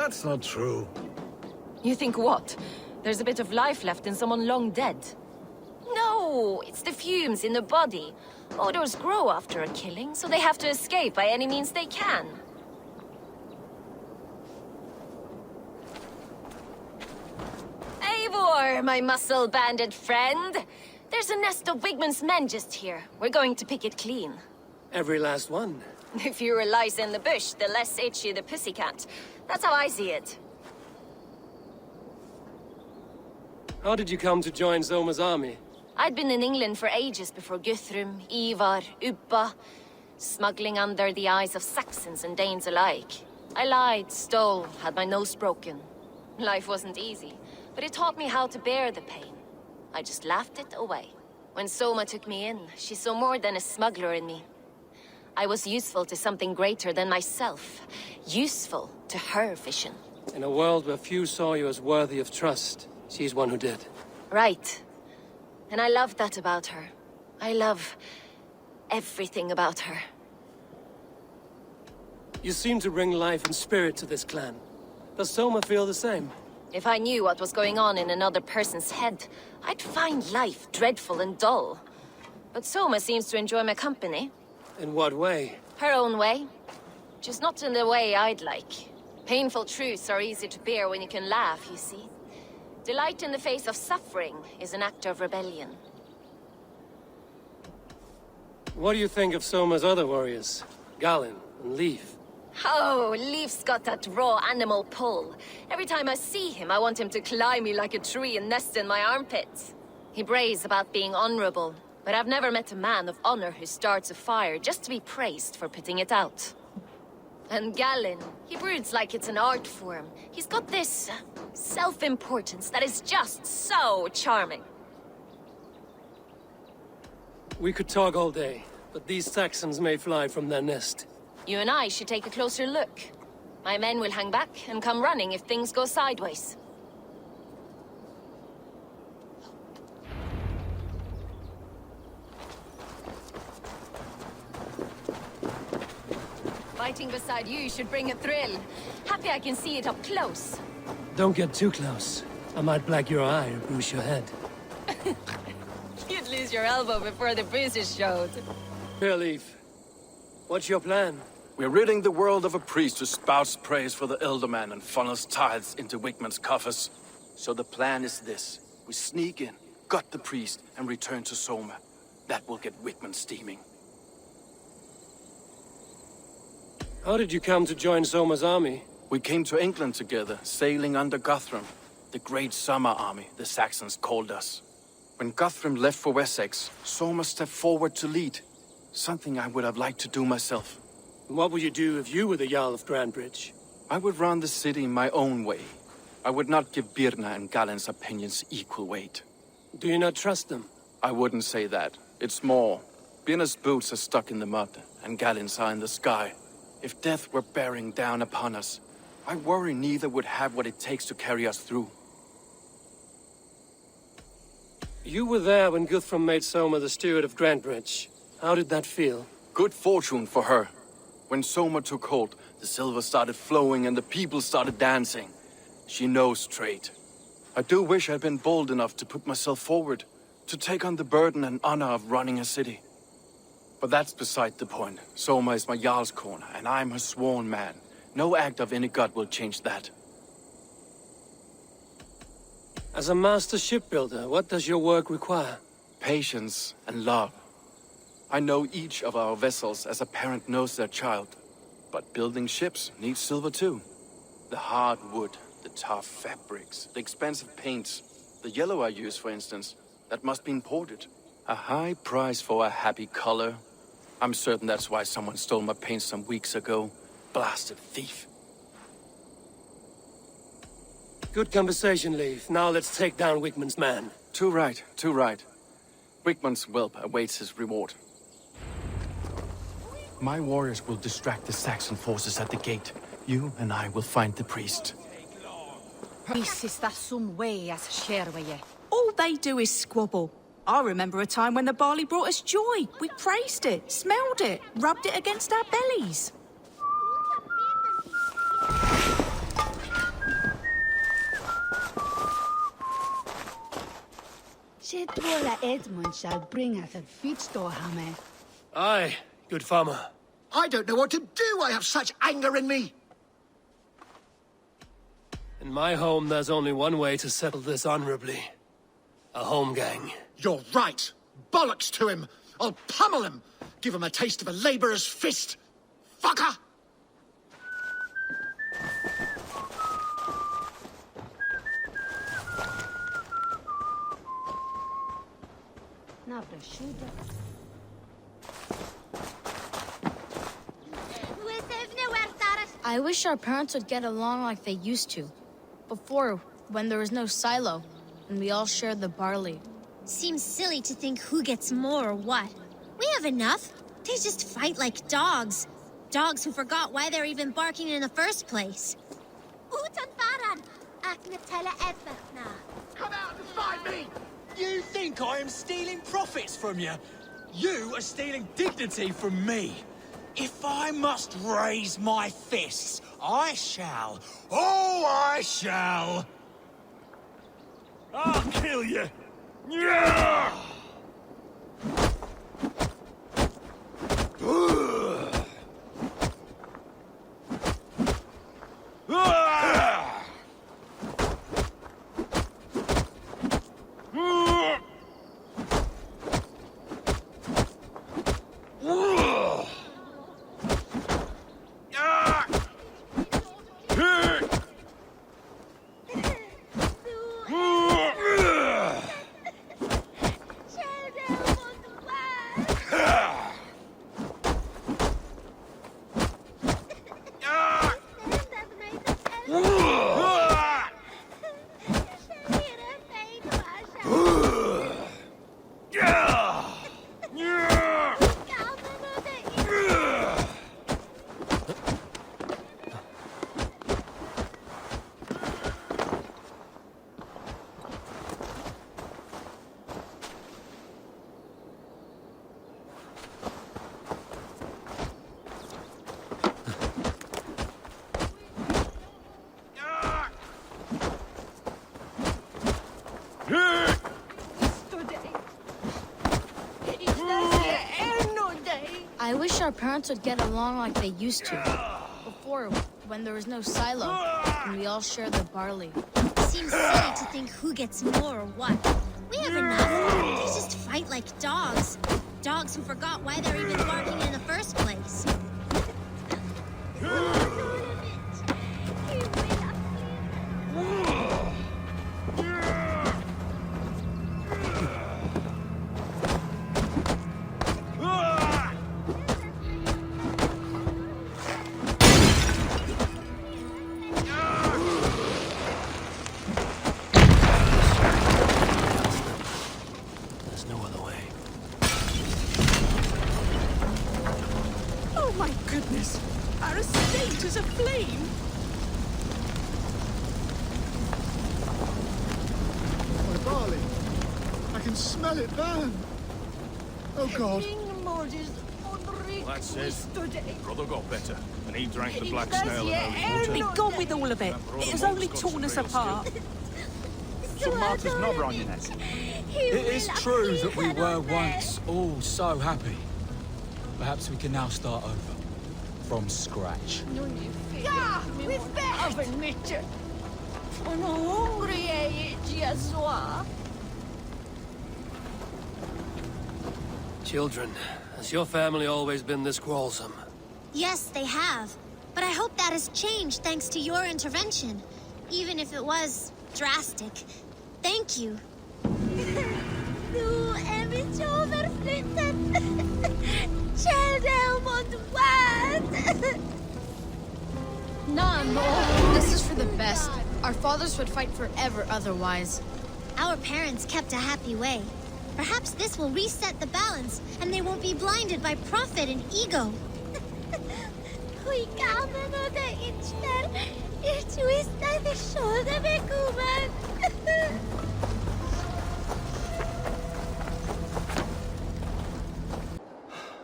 That's not true. You think what? There's a bit of life left in someone long dead? No, it's the fumes in the body. Odors grow after a killing, so they have to escape by any means they can. Eivor, my muscle-banded friend! There's a nest of Wigman's men just here. We're going to pick it clean. Every last one. The fewer lies in the bush, the less itchy the pussycat. That's how I see it. How did you come to join Zoma's army? I'd been in England for ages before Guthrum, Ivar, Ubba, smuggling under the eyes of Saxons and Danes alike. I lied, stole, had my nose broken. Life wasn't easy, but it taught me how to bear the pain. I just laughed it away. When Soma took me in, she saw more than a smuggler in me. I was useful to something greater than myself. Useful to her vision. In a world where few saw you as worthy of trust, she's one who did. Right. And I love that about her. I love everything about her. You seem to bring life and spirit to this clan. Does Soma feel the same? If I knew what was going on in another person's head, I'd find life dreadful and dull. But Soma seems to enjoy my company. In what way? Her own way. Just not in the way I'd like. Painful truths are easy to bear when you can laugh, you see. Delight in the face of suffering is an act of rebellion. What do you think of Soma's other warriors? Galen and Leaf? Oh, Leaf's got that raw animal pull. Every time I see him, I want him to climb me like a tree and nest in my armpits. He brays about being honorable, but I've never met a man of honor who starts a fire just to be praised for putting it out. And Galen, he broods like it's an art form. He's got this self-importance that is just so charming. We could talk all day, but these Saxons may fly from their nest. You and I should take a closer look. My men will hang back and come running if things go sideways. Fighting beside you should bring a thrill. Happy I can see it up close. Don't get too close. I might black your eye or bruise your head. You'd lose your elbow before the bruises showed. Here, Leaf. What's your plan? We're ridding the world of a priest who spouts praise for the Elderman and funnels tithes into Wigman's coffers. So the plan is this. We sneak in, gut the priest, and return to Soma. That will get Wigman steaming. How did you come to join Soma's army? We came to England together, sailing under Guthrum. The Great Summer Army, the Saxons called us. When Guthrum left for Wessex, Soma stepped forward to lead. Something I would have liked to do myself. What would you do if you were the Jarl of Grandbridge? I would run the city my own way. I would not give Birna and Galen's opinions equal weight. Do you not trust them? I wouldn't say that. It's more. Birna's boots are stuck in the mud, and Galen's are in the sky. If death were bearing down upon us, I worry neither would have what it takes to carry us through. You were there when Guthrum made Soma the steward of Grandbridge. How did that feel? Good fortune for her. When Soma took hold, the silver started flowing and the people started dancing. She knows trade. I do wish I'd been bold enough to put myself forward, to take on the burden and honor of running a city. But that's beside the point. Soma is my Jarl's corner, and I'm her sworn man. No act of any god will change that. As a master shipbuilder, what does your work require? Patience and love. I know each of our vessels as a parent knows their child. But building ships needs silver too. The hard wood, the tough fabrics, the expensive paints. The yellow I use, for instance, that must be imported. A high price for a happy color. I'm certain that's why someone stole my paint some weeks ago. Blasted thief. Good conversation, Leif. Now let's take down Wigman's man. Too right, too right. Wigman's whelp awaits his reward. My warriors will distract the Saxon forces at the gate. You and I will find the priest. All they do is squabble. I remember a time when the barley brought us joy. We praised it, smelled it, rubbed it against our bellies. Chetwola Edmund shall bring us a Fitzdorhammer. Aye, good farmer. I don't know what to do. I have such anger in me. In my home, there's only one way to settle this honorably. A home gang. You're right. Bollocks to him. I'll pummel him. Give him a taste of a labourer's fist. Fucker! Now the shooter. I wish our parents would get along like they used to. Before, when there was no silo, and we all shared the barley. Seems silly to think who gets more or what. We have enough. They just fight like dogs. Dogs who forgot why they're even barking in the first place. Come out and find me! You think I am stealing profits from you? You are stealing dignity from me. If I must raise my fists, I shall. Oh, I shall! I'll kill you! Yeah! I wish our parents would get along like they used to. Before, when there was no silo, and we all shared the barley. Seems silly to think who gets more or what. We have enough. They just fight like dogs. Dogs who forgot why they're even barking in the first place. Oh my goodness! Our estate is aflame! My barley. I can smell it burn. Oh, God. That's it. Brother got better, and he drank the black snail and Be gone with all of it! It has only torn us apart. Some martyr's knobber on your neck. It is true that we were once all so happy. Perhaps we can now start over. From scratch. Ja, we've met! Och nu hungrig är jag så. Children, has your family always been this quarrelsome? Yes, they have. But I hope that has changed thanks to your intervention. Even if it was drastic. Thank you. Du är mitt överflyttat. Nah, no. This is for the best. Our fathers would fight forever otherwise. Our parents kept a happy way. Perhaps this will reset the balance, and they won't be blinded by profit and ego.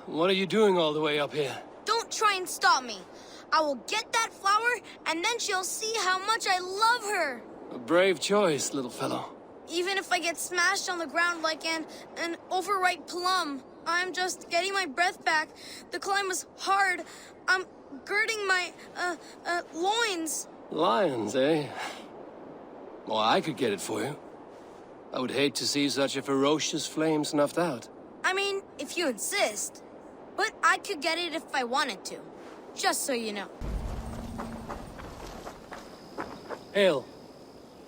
What are you doing all the way up here? Don't try and stop me. I will get that flower, and then she'll see how much I love her. A brave choice, little fellow. Even if I get smashed on the ground like an overripe plum, I'm just getting my breath back. The climb was hard. I'm girding my, loins. Lions, eh? Well, I could get it for you. I would hate to see such a ferocious flame snuffed out. I mean, if you insist. But I could get it if I wanted to. Just so you know. Hale,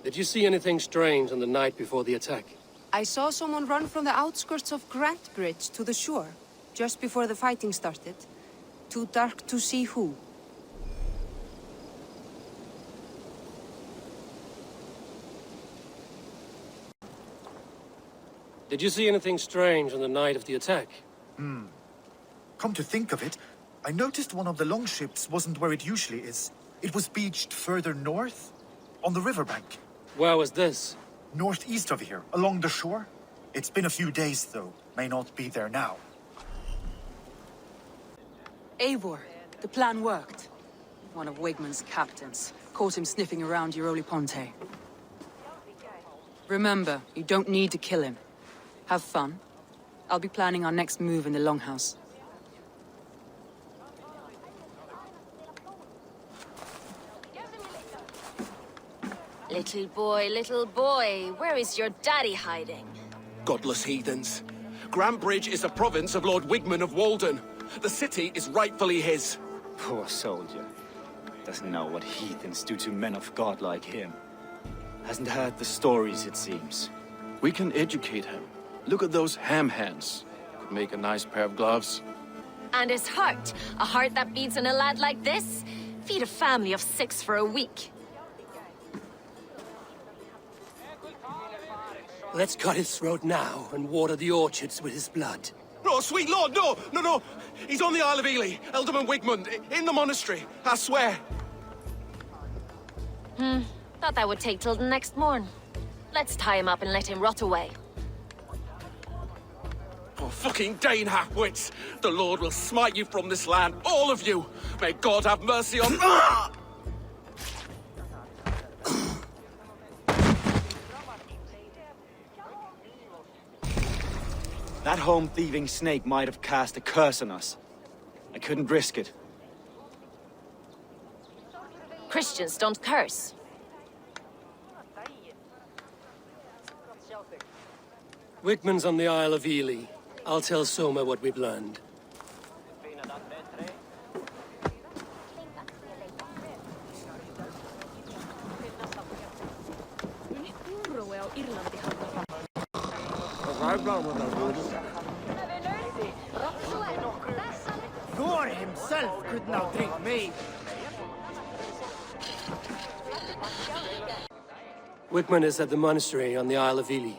did you see anything strange on the night before the attack? I saw someone run from the outskirts of Grantbridge to the shore, just before the fighting started. Too dark to see who. Did you see anything strange on the night of the attack? Come to think of it, I noticed one of the longships wasn't where it usually is. It was beached further north, on the riverbank. Where was this? Northeast of here, along the shore. It's been a few days, though. May not be there now. Eivor, the plan worked. One of Wigmund's captains. Caught him sniffing around Euroli Ponte. Remember, you don't need to kill him. Have fun. I'll be planning our next move in the Longhouse. Little boy, where is your daddy hiding? Godless heathens. Grantbridge is a province of Lord Wigmund of Walden. The city is rightfully his. Poor soldier. Doesn't know what heathens do to men of God like him. Hasn't heard the stories, it seems. We can educate him. Look at those ham hands. Could make a nice pair of gloves. And his heart. A heart that beats in a lad like this? Feed a family of 6 for a week. Let's cut his throat now and water the orchards with his blood. No, sweet lord, no! He's on the Isle of Ely, Ealdorman Wigmund, in the monastery, I swear. Thought that would take till the next morn. Let's tie him up and let him rot away. Oh, fucking Dane half-wits! The Lord will smite you from this land, all of you! May God have mercy on... That home-thieving snake might have cast a curse on us. I couldn't risk it. Christians don't curse. Wigmund's on the Isle of Ely. I'll tell Soma what we've learned. Thor himself could not drink me. Wigmund is at the monastery on the Isle of Ely.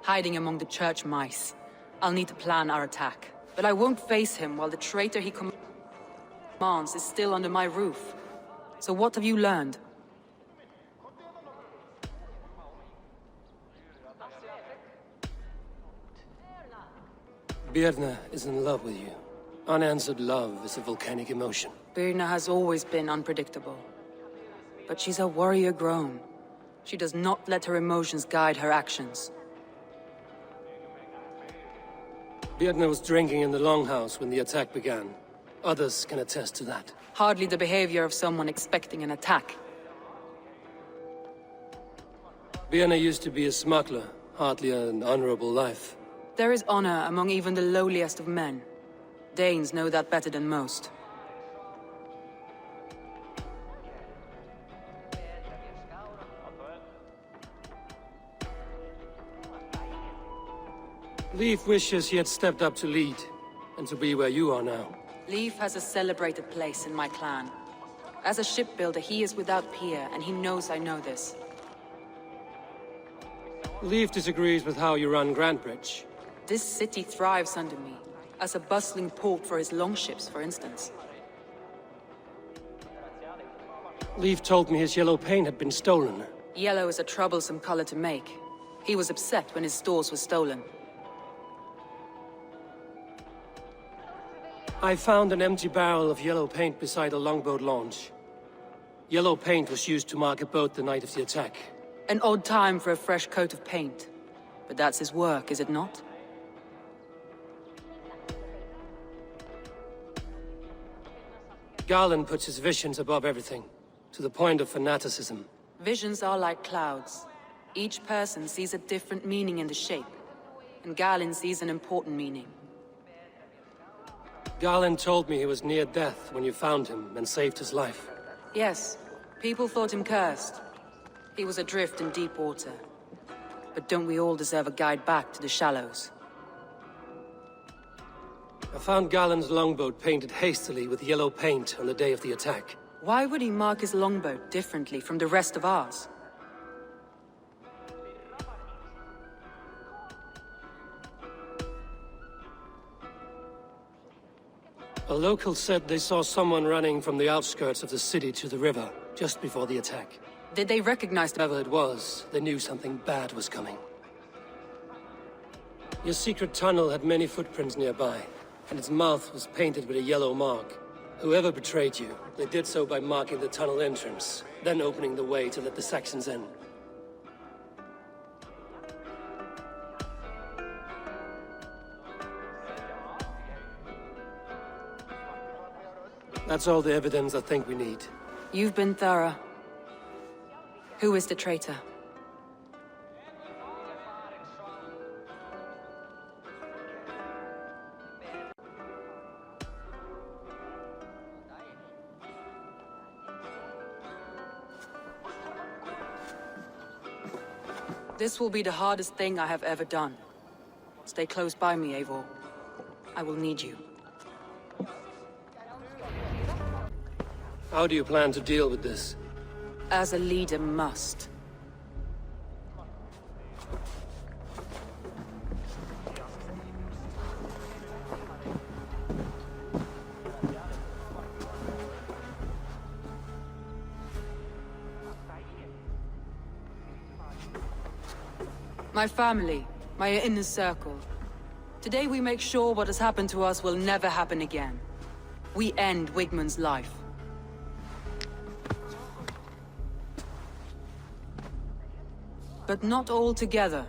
Hiding among the church mice. I'll need to plan our attack. But I won't face him while the traitor he commands is still under my roof. So what have you learned? Birna is in love with you. Unanswered love is a volcanic emotion. Birna has always been unpredictable. But she's a warrior grown. She does not let her emotions guide her actions. Birna was drinking in the Longhouse when the attack began. Others can attest to that. Hardly the behavior of someone expecting an attack. Birna used to be a smuggler, hardly an honorable life. There is honor among even the lowliest of men. Danes know that better than most. Leif wishes he had stepped up to lead, and to be where you are now. Leif has a celebrated place in my clan. As a shipbuilder, he is without peer, and he knows I know this. Leif disagrees with how you run Grantbridge. This city thrives under me, as a bustling port for his longships, for instance. Leif told me his yellow paint had been stolen. Yellow is a troublesome color to make. He was upset when his stores were stolen. I found an empty barrel of yellow paint beside a longboat launch. Yellow paint was used to mark a boat the night of the attack. An odd time for a fresh coat of paint. But that's his work, is it not? Garland puts his visions above everything, to the point of fanaticism. Visions are like clouds. Each person sees a different meaning in the shape, and Garland sees an important meaning. Garland told me he was near death when you found him and saved his life. Yes, people thought him cursed. He was adrift in deep water. But don't we all deserve a guide back to the shallows? I found Garland's longboat painted hastily with yellow paint on the day of the attack. Why would he mark his longboat differently from the rest of ours? A local said they saw someone running from the outskirts of the city to the river, just before the attack. Did they recognize whoever it was? They knew something bad was coming. Your secret tunnel had many footprints nearby, and its mouth was painted with a yellow mark. Whoever betrayed you, they did so by marking the tunnel entrance, then opening the way to let the Saxons in. That's all the evidence I think we need. You've been thorough. Who is the traitor? This will be the hardest thing I have ever done. Stay close by me, Eivor. I will need you. How do you plan to deal with this? As a leader must. My family, my inner circle. Today we make sure what has happened to us will never happen again. We end Wigmund's life. But not all together,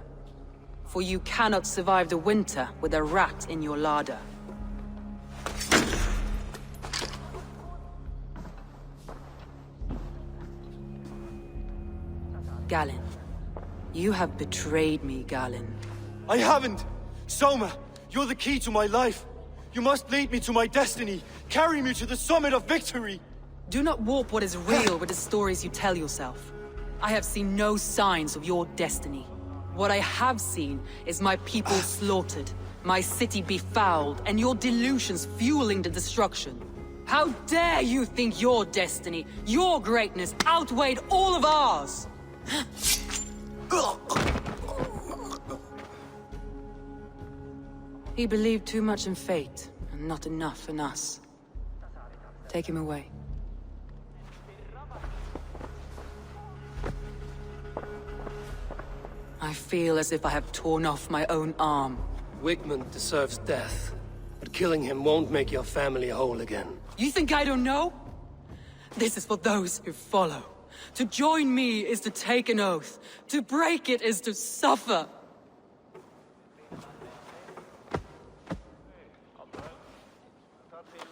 for you cannot survive the winter with a rat in your larder. Galen, you have betrayed me, Galen. I haven't! Soma, you're the key to my life. You must lead me to my destiny, carry me to the summit of victory. Do not warp what is real with the stories you tell yourself. I have seen no signs of your destiny. What I have seen is my people slaughtered, my city befouled, and your delusions fueling the destruction. How dare you think your destiny, your greatness, outweighed all of ours? He believed too much in fate, and not enough in us. Take him away. I feel as if I have torn off my own arm. Wigmund deserves death, but killing him won't make your family whole again. You think I don't know? This is for those who follow. To join me is to take an oath. To break it is to suffer.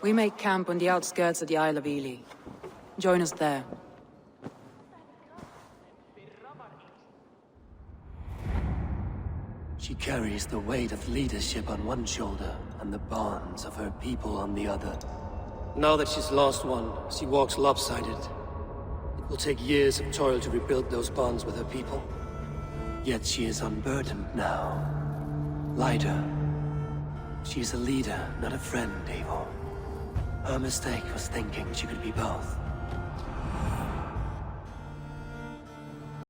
We make camp on the outskirts of the Isle of Ely. Join us there. She carries the weight of leadership on one shoulder and the bonds of her people on the other. Now that she's lost one, she walks lopsided. It will take years of toil to rebuild those bonds with her people. Yet she is unburdened now. Lighter. She is a leader, not a friend, Eivor. Her mistake was thinking she could be both.